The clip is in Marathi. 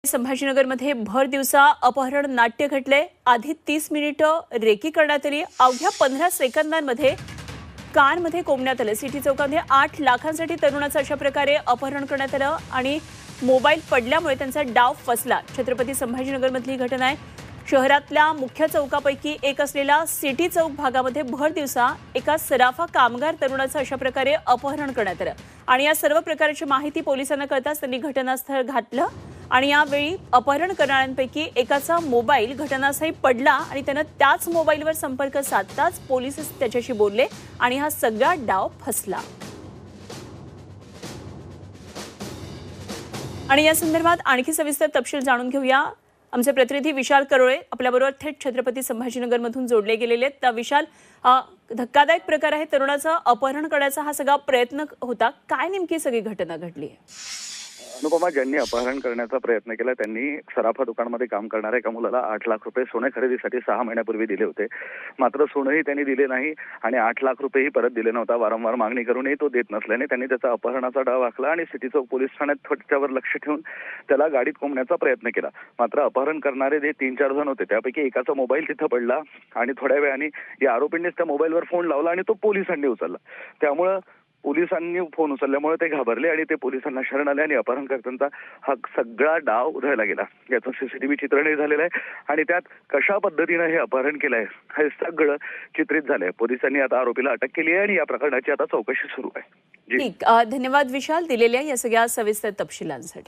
संभाजीनगरमध्ये भर दिवसा अपहरण नाट्य घडले। आधी 30 मिनिटं रेकी करण्यात आली। अवघ्या 15 सेकंदांमध्ये कारमध्ये कोंबण्यात आलं। सिटी चौकामध्ये 8 लाखांसाठी तरुणाचं अशा प्रकारे अपहरण करण्यात आलं आणि मोबाईल पडल्यामुळे त्यांचा डाव फसला। छत्रपती संभाजीनगरमधली घटना आहे। शहरातल्या मुख्य चौकापैकी एक असलेला सिटी चौक भागामध्ये भर दिवसा एका सराफा कामगार तरुणाचं अशा प्रकारे अपहरण करण्यात आलं आणि या सर्व प्रकारची माहिती पोलिसांना कळताच त्यांनी घटनास्थळ गाठलं आणि यावेळी अपहरण करणाऱ्यांपैकी एकाचा मोबाईल घटनास्थळी पडला आणि त्यानं त्याच मोबाईलवर संपर्क साधताच पोलीस त्याच्याशी बोलले आणि हा सगळा डाव फसला। आणि या संदर्भात आणखी सविस्तर तपशील जाणून घेऊया। आमचे प्रतिनिधी विशाल करोळे आपल्याबरोबर थेट छत्रपती संभाजीनगरमधून जोडले गेलेले आहेत। विशाल, धक्कादायक प्रकार आहे। तरुणाचं अपहरण करण्याचा हा सगळा प्रयत्न होता। काय नेमकी सगळी घटना घडली आहे? अनुपमा, ज्यांनी अपहरण करण्याचा प्रयत्न केला त्यांनी सराफा दुकानामध्ये काम करणाऱ्या एका मुलाला 8 लाख रुपये सोने खरेदीसाठी 6 महिन्यापूर्वी दिले होते। मात्र सोनंही त्यांनी दिले नाही आणि 8 लाख रुपयेही परत दिले नव्हता। वारंवार मागणी करूनही तो देत नसल्याने त्यांनी त्याचा अपहरणाचा डाव आखला आणि सिटी चौक पोलीस ठाण्यात त्याच्यावर लक्ष ठेवून त्याला गाडीत कोंबण्याचा प्रयत्न केला। मात्र अपहरण करणारे जे 3-4 जण होते त्यापैकी एकाचा मोबाईल तिथं पडला आणि थोड्या वेळाने या आरोपींनीच त्या मोबाईलवर फोन लावला आणि तो पोलिसांनी उचलला। त्यामुळे पोलिसांनी फोन उचलल्यामुळे ते घाबरले आणि ते पोलिसांना शरण आले आणि अपहरणकर्त्यांचा हा सगळा डाव उधळला गेला। याचं सीसीटीव्ही चित्रणही झालेलं आहे आणि त्यात कशा पद्धतीने हे अपहरण केलंय हे सगळं चित्रित झालंय। पोलिसांनी आता आरोपीला अटक केली आहे आणि या प्रकरणाची आता चौकशी सुरू आहे। ठीक, धन्यवाद विशाल दिलेल्या या सगळ्या सविस्तर तपशिलांसाठी।